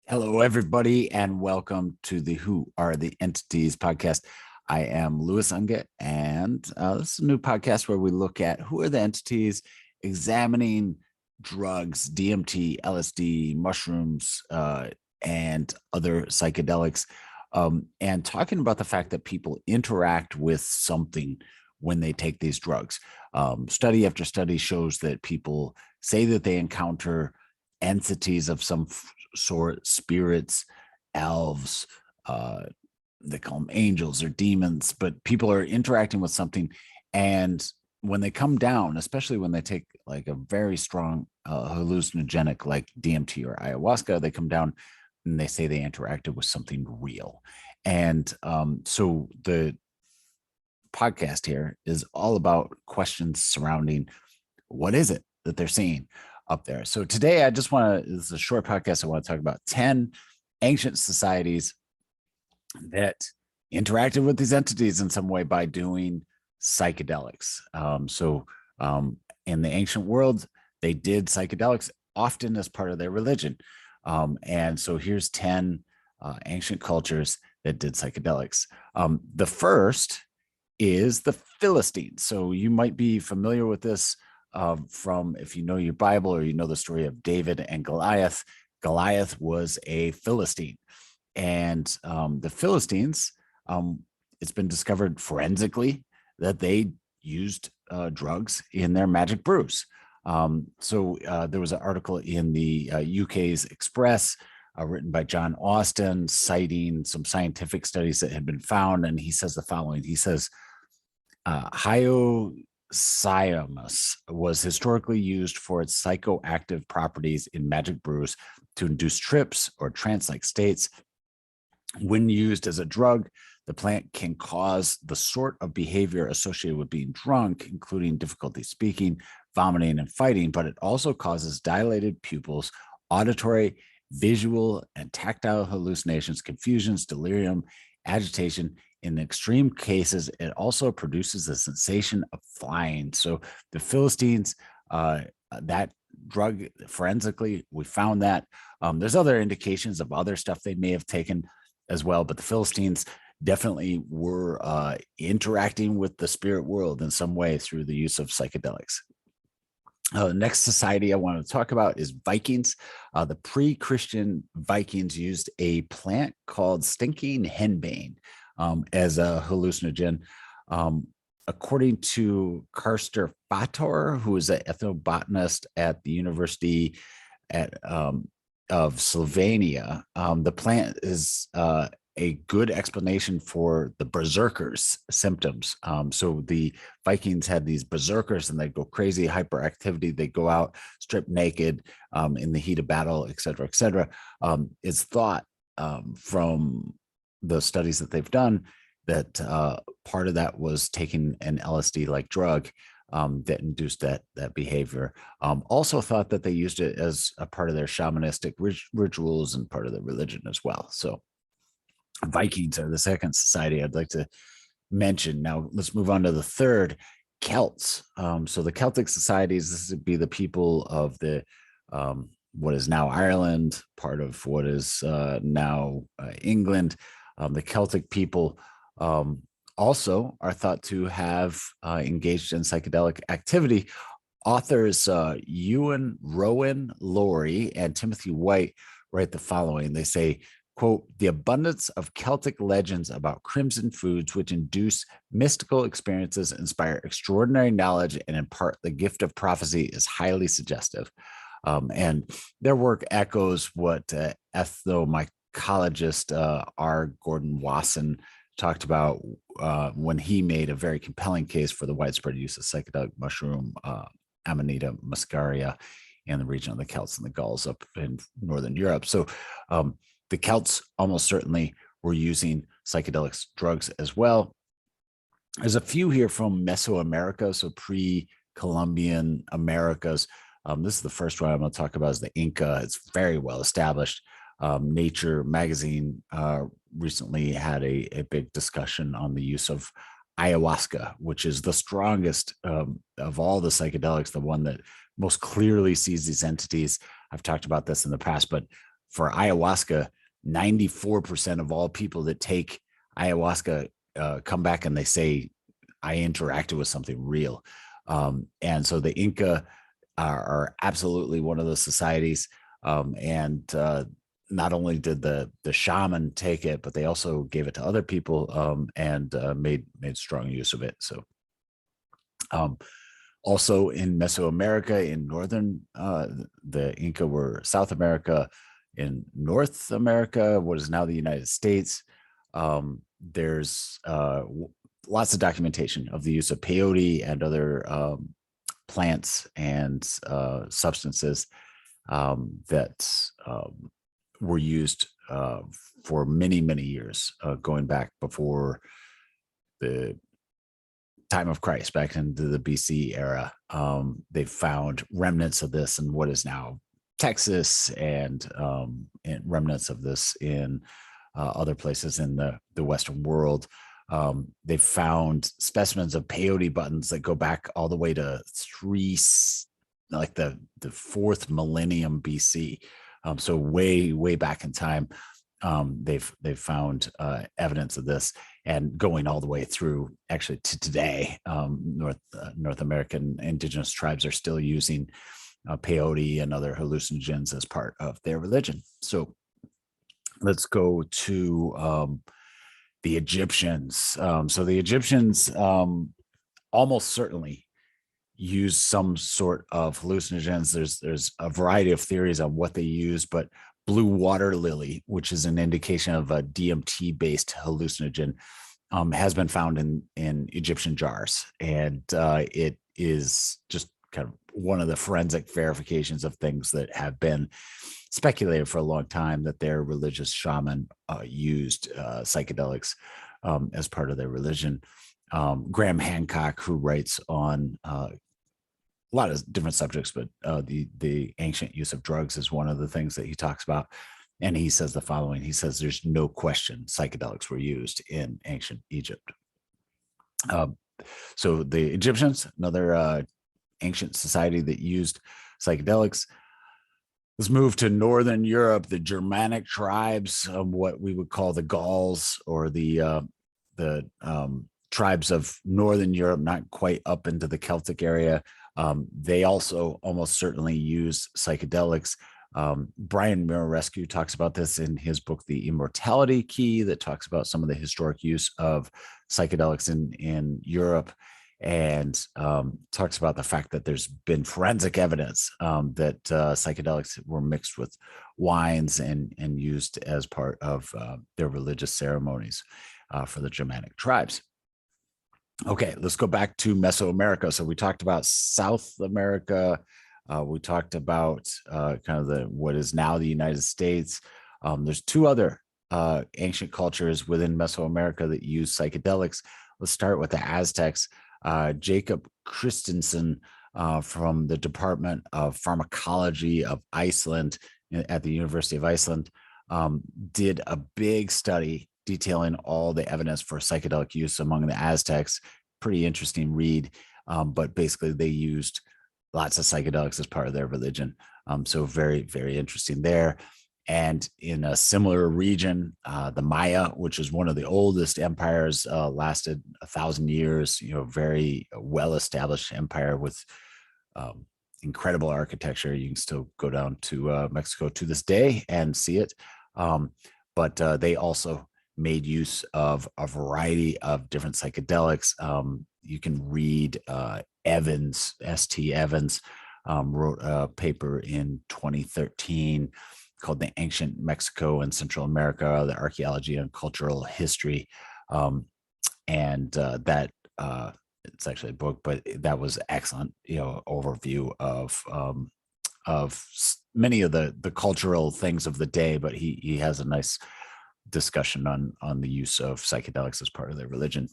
Hello, everybody, and welcome to the Who Are the Entities podcast. I am Louis Unget, and this is a new podcast where we look at who are the entities, examining drugs, DMT, LSD, mushrooms, and other psychedelics, and talking about the fact that people interact with something when they take these drugs. Study after study shows that people say that they encounter entities of some sort, spirits, elves, they call them angels or demons, but people are interacting with something. And when they come down, especially when they take like a very strong hallucinogenic like DMT or ayahuasca, they come down and they say they interacted with something real. And so the podcast here is all about questions surrounding what is it that they're seeing up there. So today I just want to, this is a short podcast. I want to talk about 10 ancient societies that interacted with these entities in some way by doing psychedelics. In the ancient world, they did psychedelics often as part of their religion. And so here's 10 ancient cultures that did psychedelics. The first is the Philistines. So you might be familiar with this from, if you know your Bible or you know the story of David and Goliath. Goliath was a Philistine. And the Philistines, it's been discovered forensically that they used drugs in their magic brews. There was an article in the UK's Express written by John Austin, citing some scientific studies that had been found. And he says the following. He says, hyoscyamus was historically used for its psychoactive properties in magic brews to induce trips or trance-like states. When used as a drug, the plant can cause the sort of behavior associated with being drunk, including difficulty speaking, vomiting, and fighting, but it also causes dilated pupils, auditory, visual, and tactile hallucinations, confusions, delirium, agitation. In extreme cases, it also produces a sensation of flying. So the Philistines, that drug forensically, we found that. There's other indications of other stuff they may have taken as well, but the Philistines definitely were interacting with the spirit world in some way through the use of psychedelics. The next society I want to talk about is Vikings. The pre-Christian Vikings used a plant called stinking henbane as a hallucinogen. According to Karster Fator, who is an ethnobotanist at the University of Slovenia, the plant is a good explanation for the berserkers symptoms. So the Vikings had these berserkers and they'd go crazy, hyperactivity. They go out, strip naked in the heat of battle, et cetera, et cetera. It's thought from the studies that they've done that part of that was taking an LSD-like drug that induced that behavior. Also thought that they used it as a part of their shamanistic rituals and part of their religion as well. So Vikings are the second society I'd like to mention. Now let's move on to the third, Celts. So the Celtic societies, this would be the people of the what is now Ireland, part of what is now England. The Celtic people also are thought to have engaged in psychedelic activity. Authors Ewan Rowan Laurie and Timothy White write the following. They say, quote, the abundance of Celtic legends about crimson foods which induce mystical experiences, inspire extraordinary knowledge, and impart the gift of prophecy is highly suggestive. And their work echoes what ethnomycologist R. Gordon Wasson talked about when he made a very compelling case for the widespread use of psychedelic mushroom, Amanita muscaria, in the region of the Celts and the Gauls up in Northern Europe. So the Celts almost certainly were using psychedelic drugs as well. There's a few here from Mesoamerica, so pre-Columbian Americas. This is the first one I'm going to talk about is the Inca. It's very well established. Nature magazine recently had a big discussion on the use of ayahuasca, which is the strongest of all the psychedelics, the one that most clearly sees these entities. I've talked about this in the past, but for ayahuasca, 94% of all people that take ayahuasca come back and they say, I interacted with something real. And so the Inca are absolutely one of those societies. And not only did the shaman take it, but they also gave it to other people, and made strong use of it. So also in Mesoamerica, in northern, the Inca were South America. In North America, what is now the United States, there's lots of documentation of the use of peyote and other plants and substances that were used for many, many years, going back before the time of Christ, back into the BC era. They found remnants of this in what is now Texas, and remnants of this in other places in the Western world. They found specimens of peyote buttons that go back all the way to the 4th millennium BC. So way back in time. They've found evidence of this, and going all the way through actually to today. North American indigenous tribes are still using peyote and other hallucinogens as part of their religion. So let's go to the Egyptians. So the Egyptians almost certainly use some sort of hallucinogens. There's a variety of theories on what they use, but blue water lily, which is an indication of a DMT-based hallucinogen, has been found in Egyptian jars, and it is just kind of one of the forensic verifications of things that have been speculated for a long time, that their religious shaman used psychedelics as part of their religion. Graham Hancock, who writes on a lot of different subjects, but the ancient use of drugs is one of the things that he talks about. And he says the following. He says, there's no question psychedelics were used in ancient Egypt. So the Egyptians, another ancient society that used psychedelics. Let's move to Northern Europe. The Germanic tribes, what we would call the Gauls, or the tribes of Northern Europe, not quite up into the Celtic area. They also almost certainly use psychedelics. Brian Mirarescu talks about this in his book, The Immortality Key, that talks about some of the historic use of psychedelics in Europe, and talks about the fact that there's been forensic evidence that psychedelics were mixed with wines and used as part of their religious ceremonies for the Germanic tribes. Okay, let's go back to Mesoamerica. So we talked about South America. We talked about kind of what is now the United States. There's two other ancient cultures within Mesoamerica that use psychedelics. Let's start with the Aztecs. Jacob Christensen from the Department of Pharmacology of Iceland at the University of Iceland did a big study detailing all the evidence for psychedelic use among the Aztecs. Pretty interesting read, but basically they used lots of psychedelics as part of their religion. So very, very interesting there. And in a similar region, the Maya, which is one of the oldest empires, lasted 1,000 years, very well-established empire with incredible architecture. You can still go down to Mexico to this day and see it. But they also made use of a variety of different psychedelics. You can read Evans, S.T. Evans, wrote a paper in 2013 called The Ancient Mexico and Central America, the Archaeology and Cultural History. And that it's actually a book, but that was excellent, overview of many of the cultural things of the day, but he has a nice discussion on the use of psychedelics as part of their religion.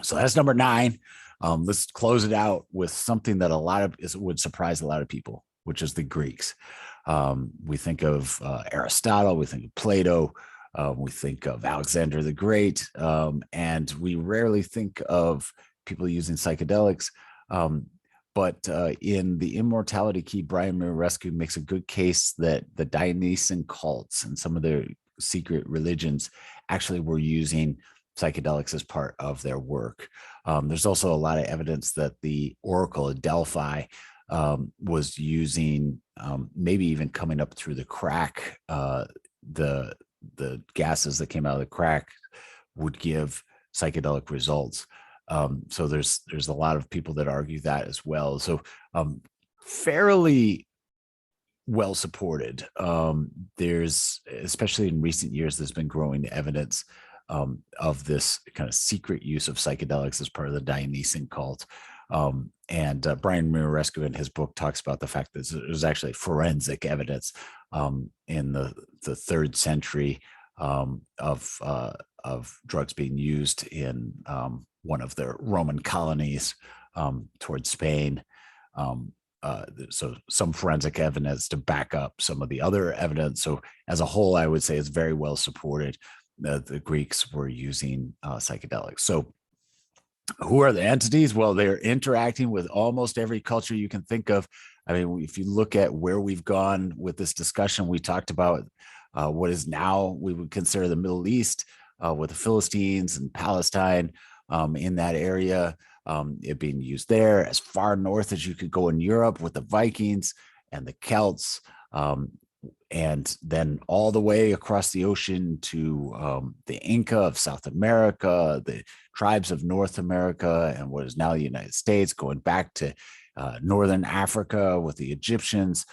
So that's number 9. Let's close it out with something that would surprise a lot of people, which is the Greeks. We think of Aristotle, we think of Plato, we think of Alexander the Great, and we rarely think of people using psychedelics. But in The Immortality Key, Brian Muraresku makes a good case that the Dionysian cults and some of their secret religions actually were using psychedelics as part of their work. There's also a lot of evidence that the Oracle of Delphi was using, maybe even coming up through the crack, the gases that came out of the crack would give psychedelic results. So there's a lot of people that argue that as well. So fairly well supported. There's, especially in recent years, there's been growing evidence of this kind of secret use of psychedelics as part of the Dionysian cult. And Brian Muraresku in his book talks about the fact that there's actually forensic evidence in the third century of drugs being used in one of the Roman colonies towards Spain. So some forensic evidence to back up some of the other evidence. So as a whole, I would say it's very well supported that the Greeks were using psychedelics. So who are the entities? Well, they're interacting with almost every culture you can think of. I mean, if you look at where we've gone with this discussion, we talked about what is now we would consider the Middle East, with the Philistines and Palestine in that area, it being used there, as far north as you could go in Europe with the Vikings and the Celts, and then all the way across the ocean to the Inca of South America, the tribes of North America, and what is now the United States, going back to Northern Africa with the Egyptians,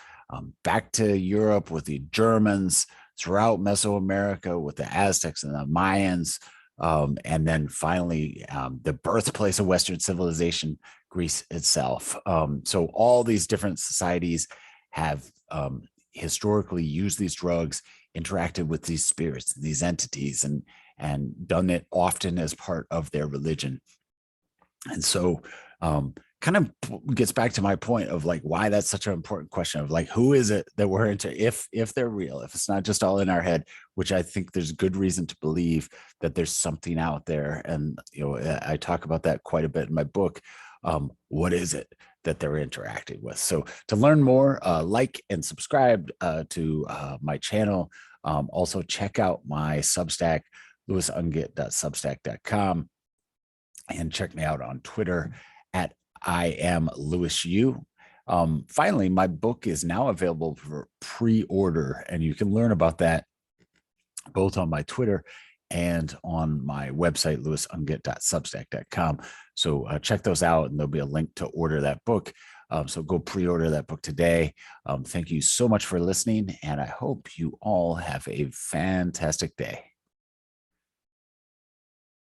back to Europe with the Germans, throughout Mesoamerica with the Aztecs and the Mayans, and then finally the birthplace of Western civilization, Greece itself. So all these different societies have historically used these drugs, interacted with these spirits, these entities, and done it often as part of their religion. And so kind of gets back to my point of like why that's such an important question of like, who is it that we're into, if they're real, if it's not just all in our head, which I think there's good reason to believe that there's something out there. And, you know, I talk about that quite a bit in my book. What is it that they're interacting with? So to learn more, like and subscribe to my channel. Also check out my Substack, lewisungit.substack.com, and check me out on Twitter at I am Lewis U. Finally, my book is now available for pre-order, and you can learn about that both on my Twitter and on my website, lewisungit.substack.com. So check those out, and there'll be a link to order that book. So go pre-order that book today. Thank you so much for listening, and I hope you all have a fantastic day.